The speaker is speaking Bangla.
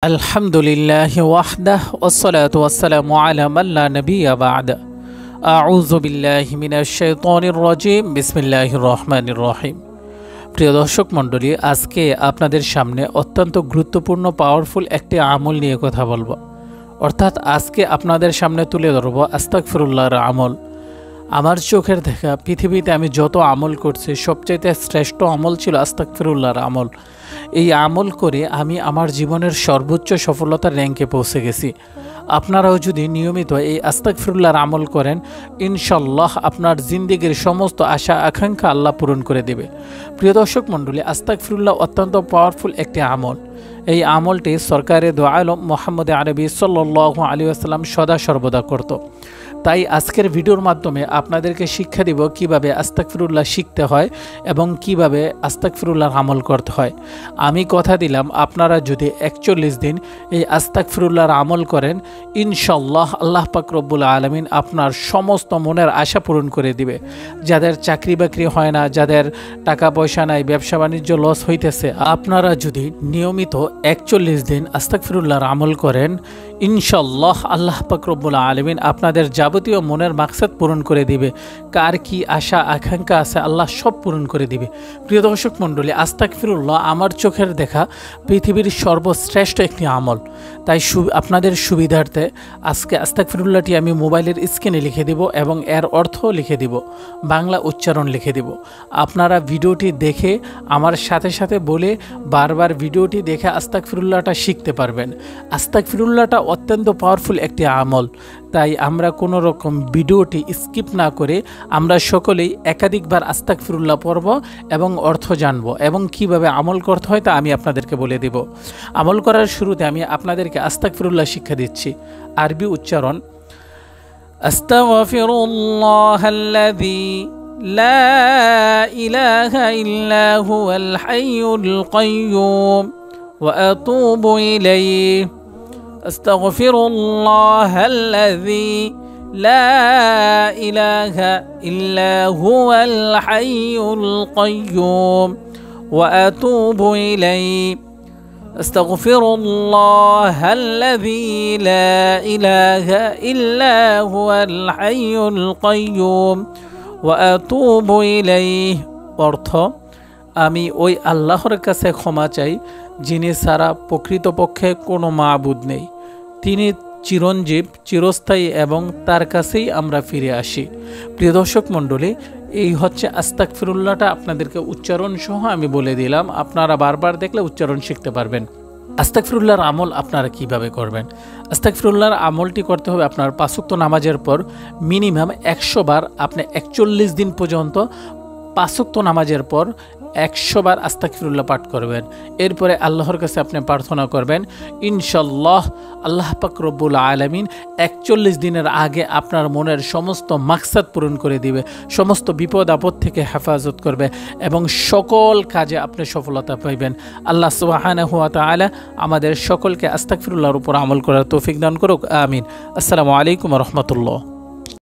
আলহামদুলিল্লাহি ওয়াহদাহ ওয়াসসালাতু ওয়াসসালামু আলা মান লা নাবিয়্যা বা'দা। আউযু বিল্লাহি মিনাশ শাইতানির রাজীম। বিসমিল্লাহির রহমানির রহিম। প্রিয় দর্শক মণ্ডলী, আজকে আপনাদের সামনে অত্যন্ত গুরুত্বপূর্ণ পাওয়ারফুল একটি আমল নিয়ে কথা বলবো। অর্থাৎ আজকে আপনাদের সামনে তুলে ধরব আস্তাগফিরুল্লাহর আমল। আমার চোখের দেখা পৃথিবীতে আমি যত আমল করছি সবচাইতে শ্রেষ্ঠ আমল ছিল আস্তাগফিরুল্লাহর আমল। এই আমল করে আমি আমার জীবনের সর্বোচ্চ সফলতার র্যাঙ্কে পৌঁছে গেছি। আপনারাও যদি নিয়মিত এই আস্তাগফিরুল্লাহর আমল করেন, ইনশাল্লাহ আপনার জিন্দেগির সমস্ত আশা আকাঙ্ক্ষা আল্লাহ পূরণ করে দেবে। প্রিয় দর্শক মণ্ডলী, আস্তাগফিরুল্লাহ অত্যন্ত পাওয়ারফুল একটি আমল। এই আমলটি সরকারে দো আলম মোহাম্মদ আরবি সাল্লাল্লাহু আলাইহি ওয়াসাল্লাম সদা সর্বদা করত। তাই আজকের ভিডিওর মাধ্যমে আপনাদেরকে শিক্ষা দিব কিভাবে আস্তাগফিরুল্লাহ শিখতে হয় এবং কিভাবে আস্তাগফিরুল্লাহর আমল করতে হয়। আমি কথা দিলাম, আপনারা যদি 41 দিন এই আস্তাগফিরুল্লাহর আমল করেন, ইনশাল্লাহ আল্লাহ পাক রব্বুল আলামিন আপনার সমস্ত মনের আশা পূরণ করে দিবে। যাদের চাকরি বাকরি হয় না, যাদের টাকা পয়সা নাই, ব্যবসা বাণিজ্য লস হইতেছে, আপনারা যদি নিয়মিত 41 দিন আস্তাগফিরুল্লাহর আমল করেন, ইনশাল্লাহ আল্লাহ পাক রব্বুল আলামিন আপনাদের যাবতীয় মনের মাকসাদ পূরণ করে দিবে। কার কি আশা আকাঙ্ক্ষা আছে আল্লাহ সব পূরণ করে দিবে। প্রিয় দর্শক মণ্ডলী, আস্তাগফিরুল্লাহ আমার চোখের দেখা পৃথিবীর সর্বশ্রেষ্ঠ একটি আমল। তাই আপনাদের সুবিধার্থে আজকে আস্তাগফিরুল্লাহটি আমি মোবাইলের স্ক্রিনে লিখে দিব এবং এর অর্থ লিখে দিব, বাংলা উচ্চারণ লিখে দিব। আপনারা ভিডিওটি দেখে আমার সাথে সাথে বলে বারবার ভিডিওটি দেখে আস্তাগফিরুল্লাহটা শিখতে পারবেন। আস্তাগফিরুল্লাহটা অত্যন্ত পাওয়ারফুল একটি আমল। তাই আমরা কোনো রকম ভিডিওটি স্কিপ না করে আমরা সকলেই একাধিকবার আস্তাগফিরুল্লাহ পড়ব এবং অর্থ জানব এবং কিভাবে আমল করতে হয় তা আমি আপনাদেরকে বলে দেব। আমল করার শুরুতে আমি আপনাদেরকে আস্তাগফিরুল্লাহ শিক্ষা দিচ্ছি। আরবি উচ্চারণ: আস্তাগফিরুল্লাহাল্লাযী লা ইলাহা ইল্লা হুয়াল হাইয়ুল কাইয়্যুম ওয়া আতুবু ইলাইহি। أستغفر الله الذي لا إله إلا هو الحي القيوم وأتوب إليه. أستغفر الله الذي لا إله إلا هو الحي القيوم وأتوب إليه। অর্থ: আমি ওই আল্লাহর কাছে ক্ষমা চাই যিনি ছাড়া প্রকৃতপক্ষে কোনো মাবুদ নেই। তিনি চিরঞ্জীব, চিরস্থায়ী এবং তার কাছেই আমরা ফিরে আসি। প্রিয় দর্শক মণ্ডলী, এই হচ্ছে আস্তাগফিরুল্লাহটা আপনাদেরকে উচ্চারণ সহ আমি বলে দিলাম। আপনারা বারবার দেখলে উচ্চারণ শিখতে পারবেন। আস্তাগফিরুল্লাহর আমল আপনারা কিভাবে করবেন? আস্তাগফিরুল্লাহর আমলটি করতে হবে আপনার 5 ওয়াক্ত নামাজের পর মিনিমাম 100 বার। আপনি 41 দিন পর্যন্ত 5 ওয়াক্ত নামাজের পর 100 বার আস্তাগফিরুল্লাহ পাঠ করবেন। এরপরে আল্লাহর কাছে আপনি প্রার্থনা করবেন, ইনশাল্লাহ আল্লাহ পাক রব্বুল আলামিন 41 দিনের আগে আপনার মনের সমস্ত মাকসাদ পূরণ করে দিবে, সমস্ত বিপদ আপদ থেকে হেফাজত করবে এবং সকল কাজে আপনি সফলতা পাইবেন। আল্লাহ সুবহানাহু ওয়া তাআলা আমাদের সকলকে আস্তাগফিরুল্লাহর উপর আমল করার তৌফিক দান করুক। আমিন। আসসালামু আলাইকুম ওয়া রাহমাতুল্লাহ।